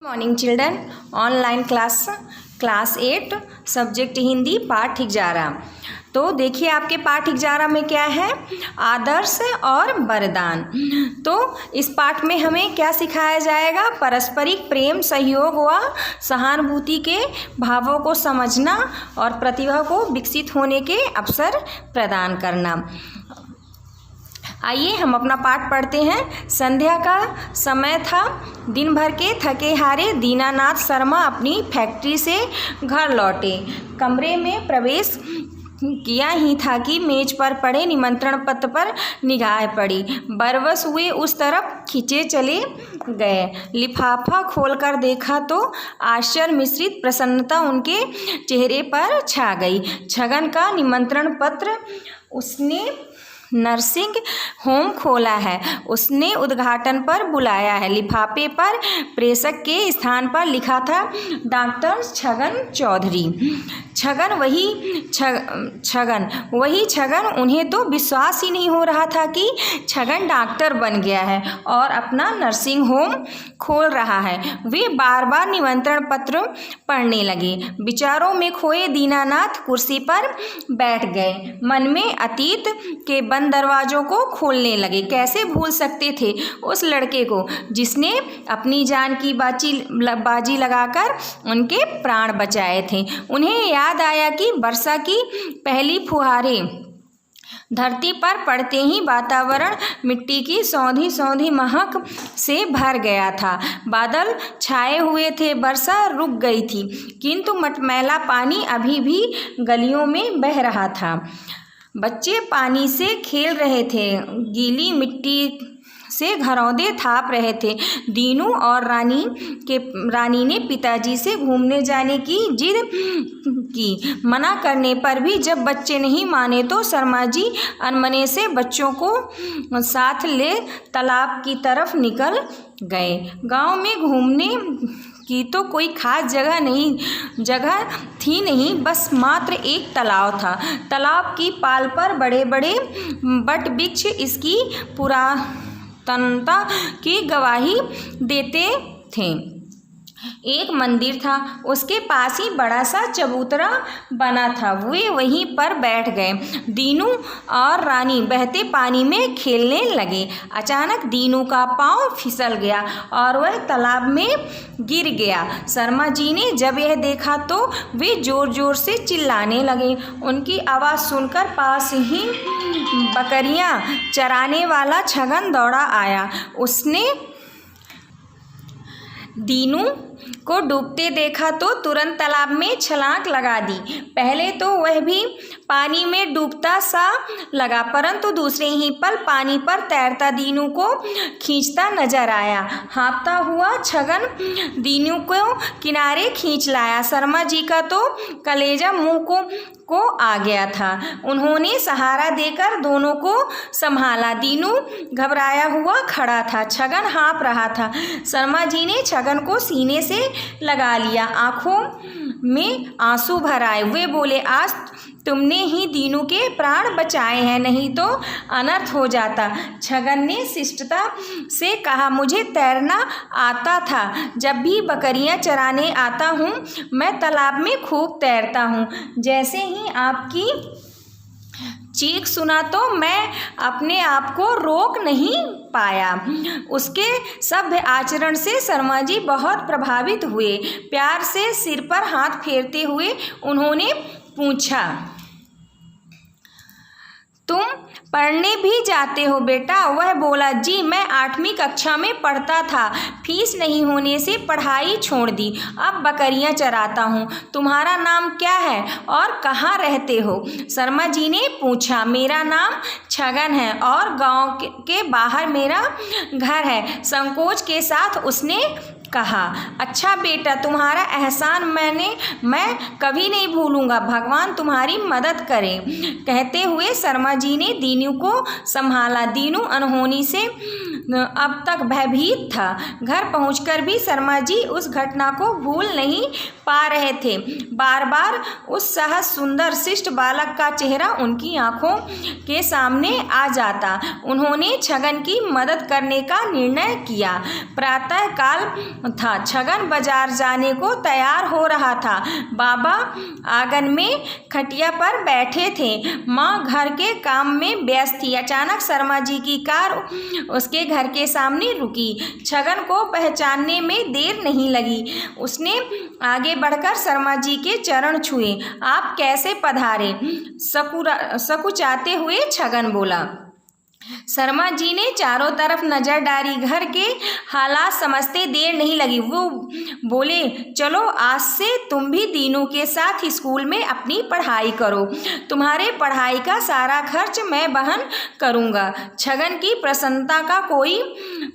Morning children. Online class 8 subject Hindi पाठ 11। तो देखिए आपके पाठ 11 में क्या है, आदर्श और वरदान। तो इस पाठ में हमें क्या सिखाया जाएगा, पारस्परिक प्रेम, सहयोग व सहानुभूति के भावों को समझना और प्रतिभा को विकसित होने के अवसर प्रदान करना। आइए हम अपना पाठ पढ़ते हैं। संध्या का समय था। दिन भर के थके हारे दीनानाथ शर्मा अपनी फैक्ट्री से घर लौटे। कमरे में प्रवेश किया ही था कि मेज पर पड़े निमंत्रण पत्र पर निगाह पड़ी। बरवश हुए उस तरफ खींचे चले गए। लिफाफा खोलकर देखा तो आश्चर्य मिश्रित प्रसन्नता उनके चेहरे पर छा गई। छगन का निमंत्रण पत्र। उसने नर्सिंग होम खोला है, उसने उद्घाटन पर बुलाया है। लिफाफे पर प्रेषक के स्थान पर लिखा था डॉक्टर छगन चौधरी। छगन वही छगन। उन्हें तो विश्वास ही नहीं हो रहा था कि छगन डॉक्टर बन गया है और अपना नर्सिंग होम खोल रहा है। वे बार बार निमंत्रण पत्र पढ़ने लगे। विचारों में खोए दीनानाथ कुर्सी पर बैठ गए। मन में अतीत के बंद दरवाजों को खोलने लगे। कैसे भूल सकते थे उस लड़के को जिसने अपनी जान की बाजी लगाकर उनके प्राण बचाए थे। उन्हें याद आया कि वर्षा की पहली फुहारें धरती पर पड़ते ही वातावरण मिट्टी की सौंधी सौंधी महक से भर गया था। बादल छाए हुए थे। वर्षा रुक गई थी, किंतु मटमैला पानी अभी भी गलियों में बह रहा था। बच्चे पानी से खेल रहे थे, गीली मिट्टी से घरौंदे थाप रहे थे। दीनू और रानी ने पिताजी से घूमने जाने की जिद की। मना करने पर भी जब बच्चे नहीं माने तो शर्मा जी अनमने से बच्चों को साथ ले तालाब की तरफ निकल गए। गांव में घूमने की तो कोई खास जगह थी नहीं, बस मात्र एक तालाब था। तालाब की पाल पर बड़े बड़े वट वृक्ष इसकी पुरातनता की गवाही देते थे। एक मंदिर था, उसके पास ही बड़ा सा चबूतरा बना था। वे वहीं पर बैठ गए। दीनू और रानी बहते पानी में खेलने लगे। अचानक दीनू का पांव फिसल गया और वह तालाब में गिर गया। शर्मा जी ने जब यह देखा तो वे जोर जोर से चिल्लाने लगे। उनकी आवाज़ सुनकर पास ही बकरियां चराने वाला छगन दौड़ा आया। उसने दीनू को डूबते देखा तो तुरंत तालाब में छलांग लगा दी। पहले तो वह भी पानी में डूबता सा लगा, परंतु दूसरे ही पल पानी पर तैरता दीनू को खींचता नजर आया। हाँफता हुआ छगन दीनू को किनारे खींच लाया। शर्मा जी का तो कलेजा मुंह को आ गया था। उन्होंने सहारा देकर दोनों को संभाला। दीनू घबराया हुआ खड़ा था, छगन हाँफ रहा था। शर्मा जी ने छगन को सीने से लगा लिया। आंखों में आंसू भर आए। वे बोले, आज तुमने ही दीनू के प्राण बचाए हैं, नहीं तो अनर्थ हो जाता। छगन ने शिष्टता से कहा, मुझे तैरना आता था। जब भी बकरियां चराने आता हूँ मैं तालाब में खूब तैरता हूँ। जैसे ही आपकी चीख सुना तो मैं अपने आप को रोक नहीं पाया। उसके सभ्य आचरण से शर्मा जी बहुत प्रभावित हुए। प्यार से सिर पर हाथ फेरते हुए उन्होंने पूछा, तुम पढ़ने भी जाते हो बेटा? वह बोला, जी मैं 8वीं कक्षा में पढ़ता था, फीस नहीं होने से पढ़ाई छोड़ दी, अब बकरियां चराता हूँ। तुम्हारा नाम क्या है और कहाँ रहते हो? शर्मा जी ने पूछा। मेरा नाम छगन है और गांव के बाहर मेरा घर है, संकोच के साथ उसने कहा। अच्छा बेटा, तुम्हारा एहसान मैं कभी नहीं भूलूंगा, भगवान तुम्हारी मदद करे। कहते हुए शर्मा जी ने दीनू को संभाला। दीनू अनहोनी से अब तक भयभीत था। घर पहुंचकर भी शर्मा जी उस घटना को भूल नहीं पा रहे थे। बार बार उस सहज सुंदर शिष्ट बालक का चेहरा उनकी आंखों के सामने आ जाता। उन्होंने छगन की मदद करने का निर्णय किया। प्रातः काल था। छगन बाजार जाने को तैयार हो रहा था। बाबा आंगन में खटिया पर बैठे थे। माँ घर के काम में व्यस्त थी। अचानक शर्मा जी की कार उसके घर के सामने रुकी। छगन को पहचानने में देर नहीं लगी। उसने आगे बढ़कर शर्मा जी के चरण छुए। आप कैसे पधारे? सकुचाते हुए छगन बोला। शर्मा जी ने चारों तरफ नजर डाली। घर के हालात समझते देर नहीं लगी। वो बोले, चलो आज से तुम भी दीनू के साथ स्कूल में अपनी पढ़ाई करो। तुम्हारे पढ़ाई का सारा खर्च मैं वहन करूँगा। छगन की प्रसन्नता का कोई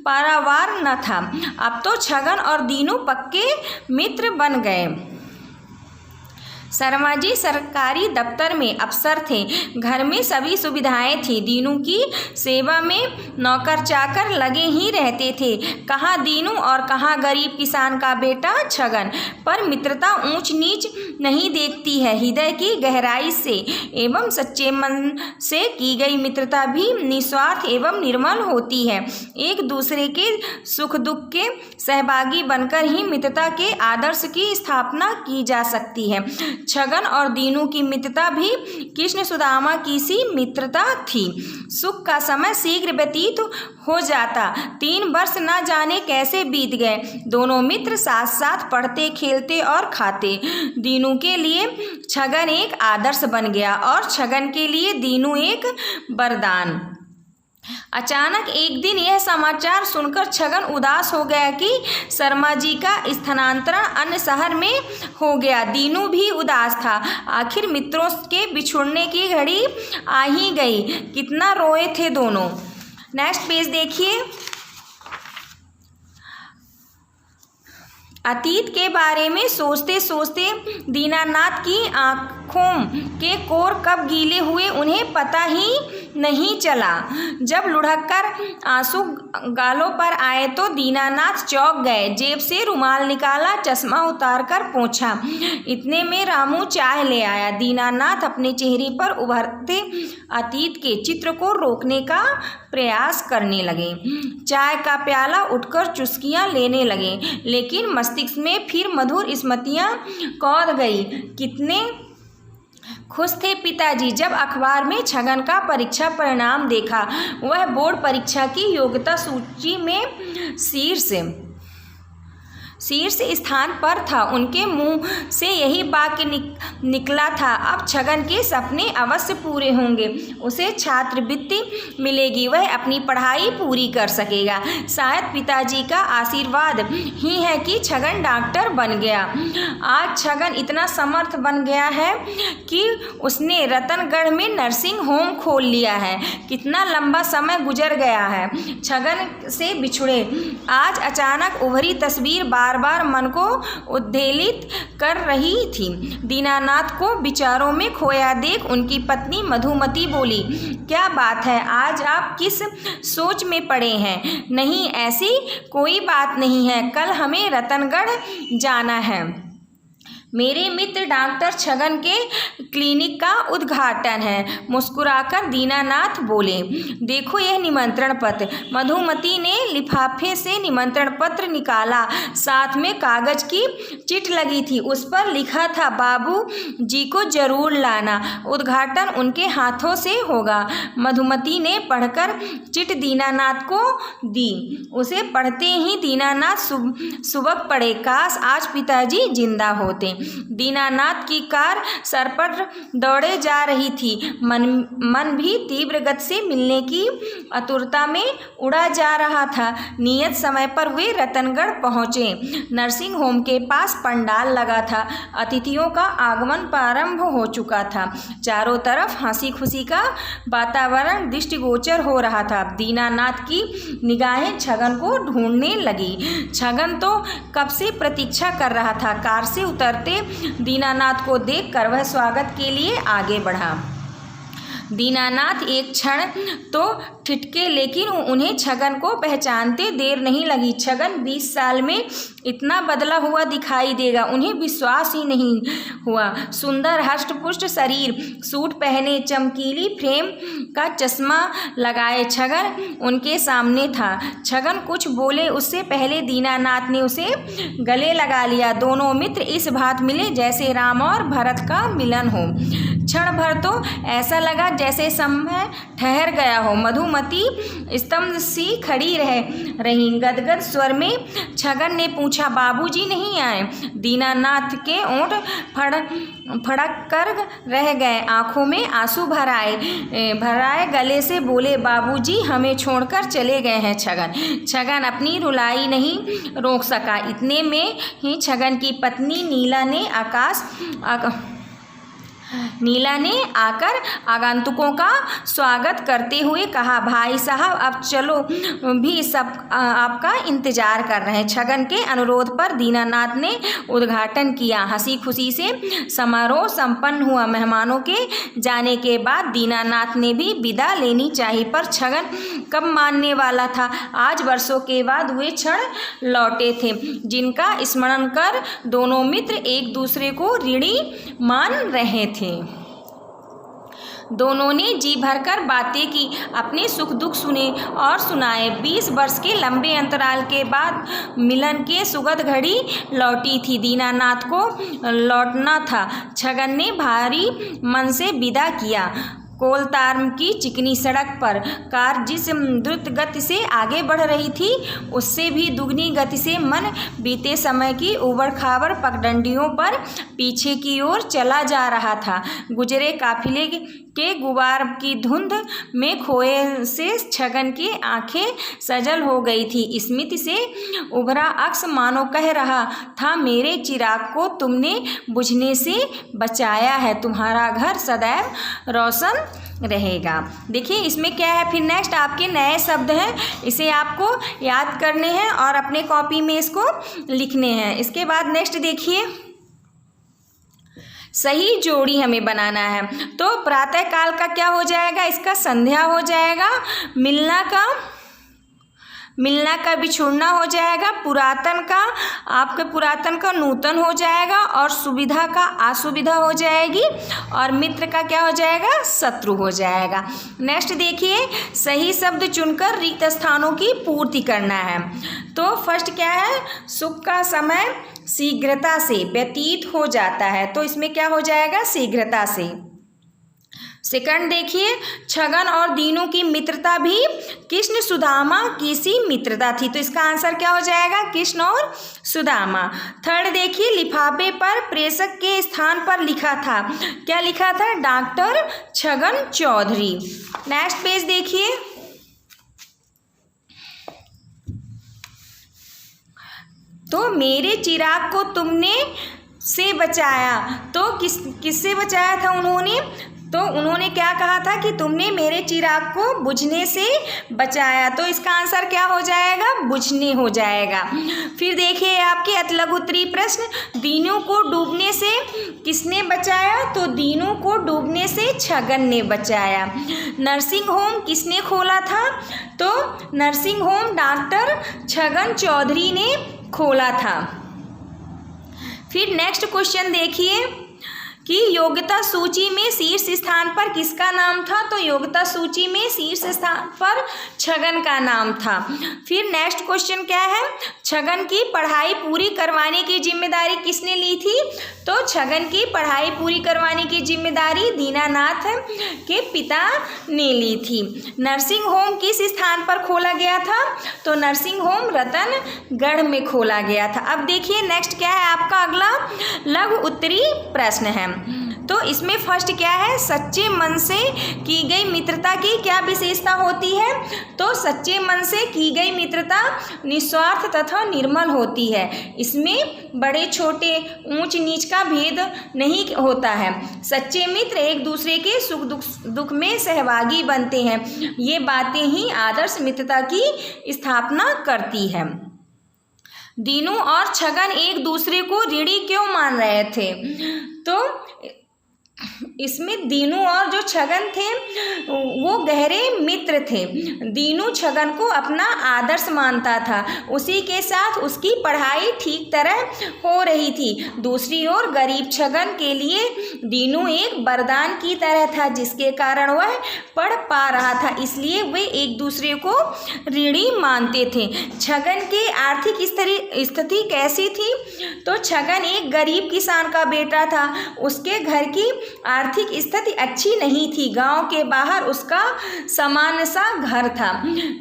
पारावार न था। अब तो छगन और दीनू पक्के मित्र बन गए। शर्मा जी सरकारी दफ्तर में अफसर थे। घर में सभी सुविधाएं थी। दीनू की सेवा में नौकर चाकर लगे ही रहते थे। कहाँ दीनू और कहाँ गरीब किसान का बेटा छगन। पर मित्रता ऊंच नीच नहीं देखती है। हृदय की गहराई से एवं सच्चे मन से की गई मित्रता भी निस्वार्थ एवं निर्मल होती है। एक दूसरे के सुख दुख के सहभागी बनकर ही मित्रता के आदर्श की स्थापना की जा सकती है। छगन और दीनू की मित्रता भी कृष्ण सुदामा की सी मित्रता थी। सुख का समय शीघ्र व्यतीत हो जाता। 3 वर्ष न जाने कैसे बीत गए। दोनों मित्र साथ साथ पढ़ते, खेलते और खाते। दीनू के लिए छगन एक आदर्श बन गया और छगन के लिए दीनू एक वरदान। अचानक एक दिन यह समाचार सुनकर छगन उदास हो गया कि शर्मा जी का स्थानांतरण अन्य शहर में हो गया। दीनू भी उदास था। आखिर मित्रों के बिछुड़ने की घड़ी आ ही गई। कितना रोए थे दोनों। नेक्स्ट पेज देखिए। अतीत के बारे में सोचते सोचते दीनानाथ की आँखों के कोर कब गीले हुए उन्हें पता ही नहीं चला। जब लुढ़क कर आंसू गालों पर आए तो दीनानाथ चौंक गए। जेब से रुमाल निकाला, चश्मा उतार कर पोंछा। इतने में रामू चाय ले आया। दीनानाथ अपने चेहरे पर उभरते अतीत के चित्र को रोकने का प्रयास करने लगे। चाय का प्याला उठकर चुस्कियां लेने लगे, लेकिन मस्तिष्क में फिर मधुर स्मृतियां कौंध गई। कितने खुश थे पिताजी जब अखबार में छगन का परीक्षा परिणाम देखा। वह बोर्ड परीक्षा की योग्यता सूची में शीर्ष स्थान पर था। उनके मुंह से यही वाक्य निकला था, अब छगन के सपने अवश्य पूरे होंगे। उसे छात्रवृत्ति मिलेगी, वह अपनी पढ़ाई पूरी कर सकेगा। शायद पिताजी का आशीर्वाद ही है कि छगन डॉक्टर बन गया। आज छगन इतना समर्थ बन गया है कि उसने रतनगढ़ में नर्सिंग होम खोल लिया है। कितना लंबा समय गुजर गया है छगन से बिछुड़े। आज अचानक उभरी तस्वीर बार बार मन को उद्वेलित कर रही थी। दीनानाथ को विचारों में खोया देख उनकी पत्नी मधुमती बोली, क्या बात है, आज आप किस सोच में पड़े हैं? नहीं, ऐसी कोई बात नहीं है, कल हमें रतनगढ़ जाना है। मेरे मित्र डॉक्टर छगन के क्लिनिक का उद्घाटन है। मुस्कुराकर दीनानाथ बोले, देखो यह निमंत्रण पत्र। मधुमती ने लिफाफे से निमंत्रण पत्र निकाला। साथ में कागज की चिट लगी थी। उस पर लिखा था, बाबू जी को जरूर लाना, उद्घाटन उनके हाथों से होगा। मधुमती ने पढ़कर चिट दीनानाथ को दी। उसे पढ़ते ही दीनानाथ सुबक पड़े। काश आज पिताजी जिंदा होते। दीनानाथ की कार सर पर दौड़े जा रही थी। मन भी तीव्र गति से मिलने की आतुरता में उड़ा जा रहा था। नियत समय पर वे रतनगढ़ पहुंचे। नर्सिंग होम के पास पंडाल लगा था। अतिथियों का आगमन प्रारंभ हो चुका था। चारों तरफ हंसी खुशी का वातावरण दृष्टिगोचर हो रहा था। दीनानाथ की निगाहें छगन को ढूंढने लगी। छगन तो कब से प्रतीक्षा कर रहा था। कार से उतरते दीनानाथ को देखकर वह स्वागत के लिए आगे बढ़ा। दीनानाथ एक क्षण तो ठिठके, लेकिन उन्हें छगन को पहचानते देर नहीं लगी। छगन 20 साल में इतना बदला हुआ दिखाई देगा, उन्हें विश्वास ही नहीं हुआ। सुंदर हष्टपुष्ट शरीर, सूट पहने, चमकीली फ्रेम का चश्मा लगाए छगन उनके सामने था। छगन कुछ बोले उससे पहले दीनानाथ ने उसे गले लगा लिया। दोनों मित्र इस बात मिले जैसे राम और भरत का मिलन हो। क्षण भर तो ऐसा लगा जैसे समय ठहर गया हो। मधुमती स्तंभ सी खड़ी रही। गदगद स्वर में छगन ने पूछा, बाबूजी नहीं आए? दीनानाथ के ओंठ फड़क कर रह गए, आंखों में आंसू भर आए, गले से बोले, बाबूजी हमें छोड़कर चले गए हैं। छगन अपनी रुलाई नहीं रोक सका। इतने में ही छगन की पत्नी नीला ने आकर आगंतुकों का स्वागत करते हुए कहा, भाई साहब अब चलो, भी सब आपका इंतजार कर रहे हैं। छगन के अनुरोध पर दीनानाथ ने उद्घाटन किया। हंसी खुशी से समारोह संपन्न हुआ। मेहमानों के जाने के बाद दीनानाथ ने भी विदा लेनी चाहिए, पर छगन कब मानने वाला था। आज वर्षों के बाद वे क्षण लौटे थे जिनका स्मरण कर दोनों मित्र एक दूसरे को ऋणी मान रहे थे। दोनों ने जी भरकर बातें की, अपने सुख दुख सुने और सुनाए। 20 वर्ष के लंबे अंतराल के बाद मिलन के सुखद घड़ी लौटी थी। दीनानाथ को लौटना था। छगन ने भारी मन से विदा किया। कोलतार की चिकनी सड़क पर कार जिस द्रुत गति से आगे बढ़ रही थी, उससे भी दुगनी गति से मन बीते समय की उबड़ खाबड़ पगडंडियों पर पीछे की ओर चला जा रहा था। गुजरे काफिले के गुबार की धुंध में खोए से छगन की आंखें सजल हो गई थी। स्मृति से उभरा अक्स मानो कह रहा था, मेरे चिराग को तुमने बुझने से बचाया है, तुम्हारा घर सदैव रोशन रहेगा। देखिए इसमें क्या है, फिर नेक्स्ट आपके नए शब्द हैं, इसे आपको याद करने हैं और अपने कॉपी में इसको लिखने हैं। इसके बाद नेक्स्ट देखिए, सही जोड़ी हमें बनाना है। तो प्रातः काल का क्या हो जाएगा, इसका संध्या हो जाएगा। मिलना का बिछुड़ना हो जाएगा। पुरातन का नूतन हो जाएगा और सुविधा का असुविधा हो जाएगी और मित्र का क्या हो जाएगा, शत्रु हो जाएगा। नेक्स्ट देखिए, सही शब्द चुनकर रिक्त स्थानों की पूर्ति करना है। तो फर्स्ट क्या है, सुख का समय शीघ्रता से व्यतीत हो जाता है, तो इसमें क्या हो जाएगा, शीघ्रता से। सेकंड देखिए, छगन और दीनू की मित्रता भी कृष्ण सुदामा की सी मित्रता थी, तो इसका आंसर क्या हो जाएगा, कृष्ण और सुदामा। थर्ड देखिए, लिफाफे पर प्रेषक के स्थान पर लिखा था, क्या लिखा था, doctor Chhagan Chaudhary. Next page देखिए, तो मेरे चिराग को तुमने से बचाया, तो किससे बचाया था उन्होंने, तो उन्होंने क्या कहा था कि तुमने मेरे चिराग को बुझने से बचाया, तो इसका आंसर क्या हो जाएगा, बुझने हो जाएगा। फिर देखिए आपके अतलघुत्तरी प्रश्न, दीनू को डूबने से किसने बचाया, तो दीनू को डूबने से छगन ने बचाया। नर्सिंग होम किसने खोला था, तो nursing home doctor Chhagan Chaudhary ने खोला था। फिर नेक्स्ट क्वेश्चन देखिए कि योग्यता सूची में शीर्ष स्थान पर किसका नाम था, तो योग्यता सूची में शीर्ष स्थान पर छगन का नाम था। फिर नेक्स्ट क्वेश्चन क्या है, छगन की पढ़ाई पूरी करवाने की जिम्मेदारी किसने ली थी, तो छगन की पढ़ाई पूरी करवाने की जिम्मेदारी दीनानाथ के पिता ने ली थी। नर्सिंग होम किस स्थान पर खोला गया था, तो नर्सिंग होम रतनगढ़ में खोला गया था। अब देखिए नेक्स्ट क्या है आपका अगला लघु उत्तरी प्रश्न है। तो इसमें फर्स्ट क्या है, सच्चे मन से की गई मित्रता की क्या विशेषता होती है, तो सच्चे मन से की गई मित्रता निस्वार्थ तथा निर्मल होती है। इसमें बड़े छोटे ऊंच नीच का भेद नहीं होता है। सच्चे मित्र एक दूसरे के सुख दुख में सहभागी बनते हैं। ये बातें ही आदर्श मित्रता की स्थापना करती है। दीनू और छगन एक दूसरे को ऋणी क्यों मान रहे थे, तो इसमें दीनू और जो छगन थे वो गहरे मित्र थे। दीनू छगन को अपना आदर्श मानता था, उसी के साथ उसकी पढ़ाई ठीक तरह हो रही थी। दूसरी ओर गरीब छगन के लिए दीनू एक वरदान की तरह था, जिसके कारण वह पढ़ पा रहा था, इसलिए वे एक दूसरे को ऋणी मानते थे। छगन की आर्थिक स्थिति कैसी थी? तो छगन एक गरीब किसान का बेटा था। उसके घर की आर्थिक स्थिति अच्छी नहीं थी। गांव के बाहर उसका सामान्य सा घर था।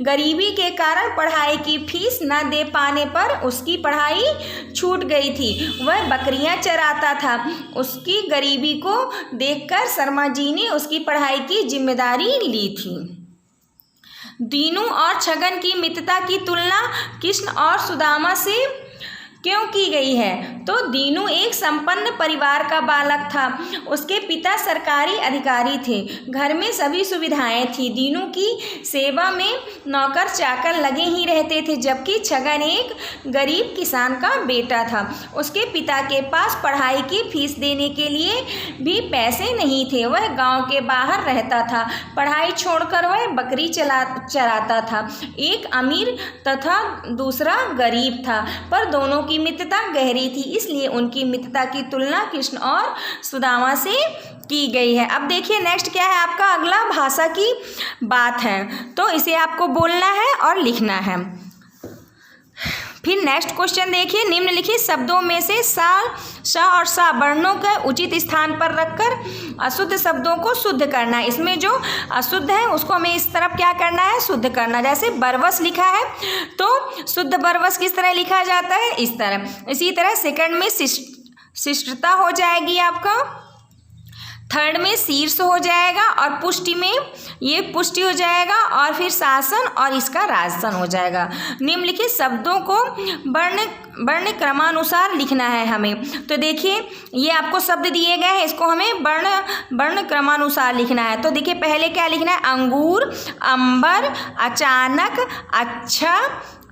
गरीबी के कारण पढ़ाई की फीस न दे पाने पर उसकी पढ़ाई छूट गई थी। वह बकरियां चराता था। उसकी गरीबी को देखकर शर्मा जी ने उसकी पढ़ाई की जिम्मेदारी ली थी। दीनू और छगन की मित्रता की तुलना कृष्ण और सुदामा से क्यों की गई है? तो दीनू एक संपन्न परिवार का बालक था। उसके पिता सरकारी अधिकारी थे। घर में सभी सुविधाएं थी। दीनू की सेवा में नौकर चाकर लगे ही रहते थे, जबकि छगन एक गरीब किसान का बेटा था। उसके पिता के पास पढ़ाई की फीस देने के लिए भी पैसे नहीं थे। वह गांव के बाहर रहता था। पढ़ाई छोड़कर वह बकरी चराता था। एक अमीर तथा दूसरा गरीब था, पर दोनों की मित्रता गहरी थी, इसलिए उनकी मित्रता की तुलना कृष्ण और सुदामा से की गई है। अब देखिए नेक्स्ट क्या है आपका अगला भाषा की बात है, तो इसे आपको बोलना है और लिखना है। फिर नेक्स्ट क्वेश्चन देखिए, निम्नलिखित शब्दों में से स और सा वर्णों के उचित स्थान पर रखकर अशुद्ध शब्दों को शुद्ध करना है। इसमें जो अशुद्ध है उसको हमें इस तरफ क्या करना है? शुद्ध करना। जैसे बरवस लिखा है तो शुद्ध बरवस किस तरह लिखा जाता है? इस तरह। इसी तरह सेकंड में शिष्टता हो जाएगी आपका, थर्ड में शीर्ष हो जाएगा, और पुष्टि में ये पुष्टि हो जाएगा, और फिर शासन और इसका राजसन हो जाएगा। निम्नलिखित शब्दों को वर्ण क्रमानुसार लिखना है हमें। तो देखिए ये आपको शब्द दिए गए हैं, इसको हमें वर्ण क्रमानुसार लिखना है। तो देखिए पहले क्या लिखना है? अंगूर, अंबर, अचानक, अच्छा,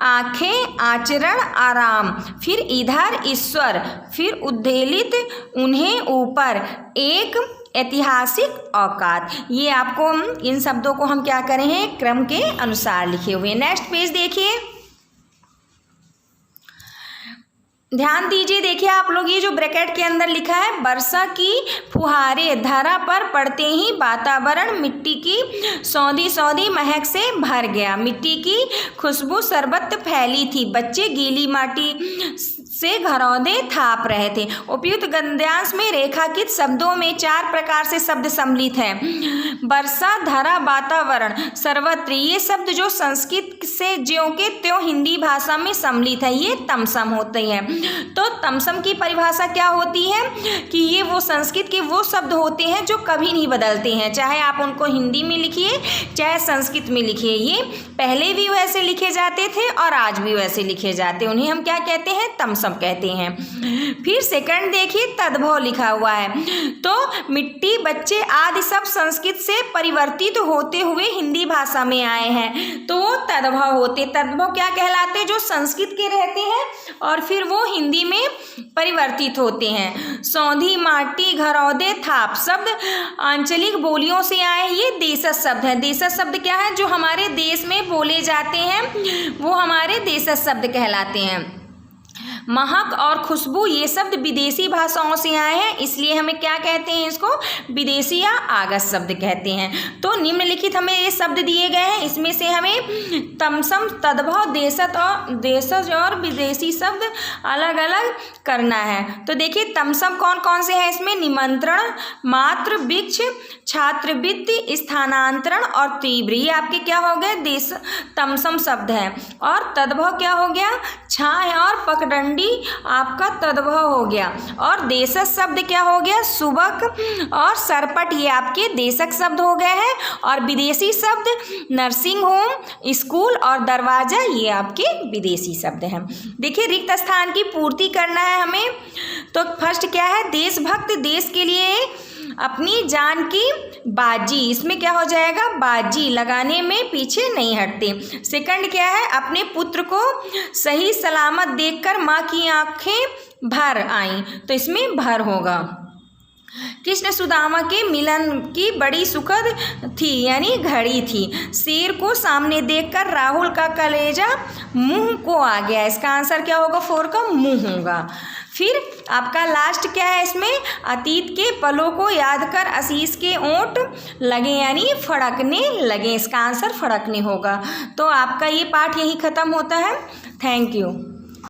आंखें, आचरण, आराम, फिर इधर, ईश्वर, फिर उद्वेलित, उन्हें, ऊपर, एक, ऐतिहासिक, औकात। ये आपको इन शब्दों को हम क्या करें हैं? क्रम के अनुसार लिखे हुए। नेक्स्ट पेज देखिए, ध्यान दीजिए। देखिए आप लोग ये जो ब्रैकेट के अंदर लिखा है, वर्षा की फुहारें धरा पर पड़ते ही वातावरण मिट्टी की सौंधी सौंधी महक से भर गया। मिट्टी की खुशबू सर्वत्र फैली थी। बच्चे गीली माटी से घरौंदे थाप रहे थे। उपयुक्त गद्यांश में रेखांकित शब्दों में 4 प्रकार से शब्द सम्मिलित हैं। वर्षा, धरा, वातावरण, सर्वत्र। ये शब्द जो संस्कृत से ज्यों के त्यों हिंदी भाषा में सम्मिलित है, ये तमसम होते हैं। तो तमसम की परिभाषा क्या होती है कि ये वो संस्कृत के वो शब्द होते हैं जो कभी नहीं बदलते हैं, चाहे आप उनको हिंदी में लिखिए चाहे संस्कृत में लिखिए। ये पहले भी वैसे लिखे जाते थे और आज भी वैसे लिखे जाते हैं। उन्हें हम क्या कहते हैं? तमसम कहते हैं। फिर सेकंड देखिए, तद्भव लिखा हुआ है। तो मिट्टी, बच्चे आदि सब संस्कृत से परिवर्तित होते हुए हिंदी भाषा में आए हैं, तो वो तद्भव होते। तद्भव क्या कहलाते? जो संस्कृत के रहते हैं और फिर वो हिंदी में परिवर्तित होते हैं। सौंधी, माटी, घरौंदे, थाप शब्द आंचलिक बोलियों से आए। ये देशज शब्द है। देशज शब्द क्या है? जो हमारे देश में बोले जाते हैं वो हमारे देशज शब्द कहलाते हैं। महक और खुशबू ये शब्द विदेशी भाषाओं से आए हैं, इसलिए हमें क्या कहते हैं? इसको विदेशी या आगत शब्द कहते हैं। तो निम्नलिखित हमें ये शब्द दिए गए हैं, इसमें से हमें तमसम, तद्भव, देशज और विदेशी शब्द अलग अलग करना है। तो देखिए तमसम कौन कौन से हैं इसमें? निमंत्रण, मात्र, वृक्ष, छात्रवृत्ति, स्थानांतरण और तीव्र। ये आपके क्या हो गए? तमसम शब्द है। और तद्भव क्या हो गया? छाया और पगडंडी आपका तद्भव हो गया। और देशज शब्द क्या हो गया? सुबक और सरपट, ये आपके देशक शब्द हो गए हैं। और विदेशी शब्द नर्सिंग होम, स्कूल और दरवाजा, ये आपके विदेशी शब्द हैं। देखिए रिक्त स्थान की पूर्ति करना है हमें। तो फर्स्ट क्या है? देशभक्त, देश के लिए अपनी जान की बाजी। इसमें क्या हो जाएगा? बाजी लगाने में पीछे नहीं हटते। सेकंड क्या है? अपने पुत्र को सही सलामत देखकर माँ की आंखें भर आईं, तो इसमें भर होगा। कृष्ण सुदामा के मिलन की बड़ी सुखद थी, यानी घड़ी थी। शेर को सामने देखकर राहुल का कलेजा मुंह को आ गया। इसका आंसर क्या होगा? 4 का मुंह होगा। फिर आपका लास्ट क्या है इसमें? अतीत के पलों को याद कर आशीष के ओंठ लगे, यानी फड़कने लगे। इसका आंसर फड़कने होगा। तो आपका ये पाठ यहीं ख़त्म होता है। Thank you.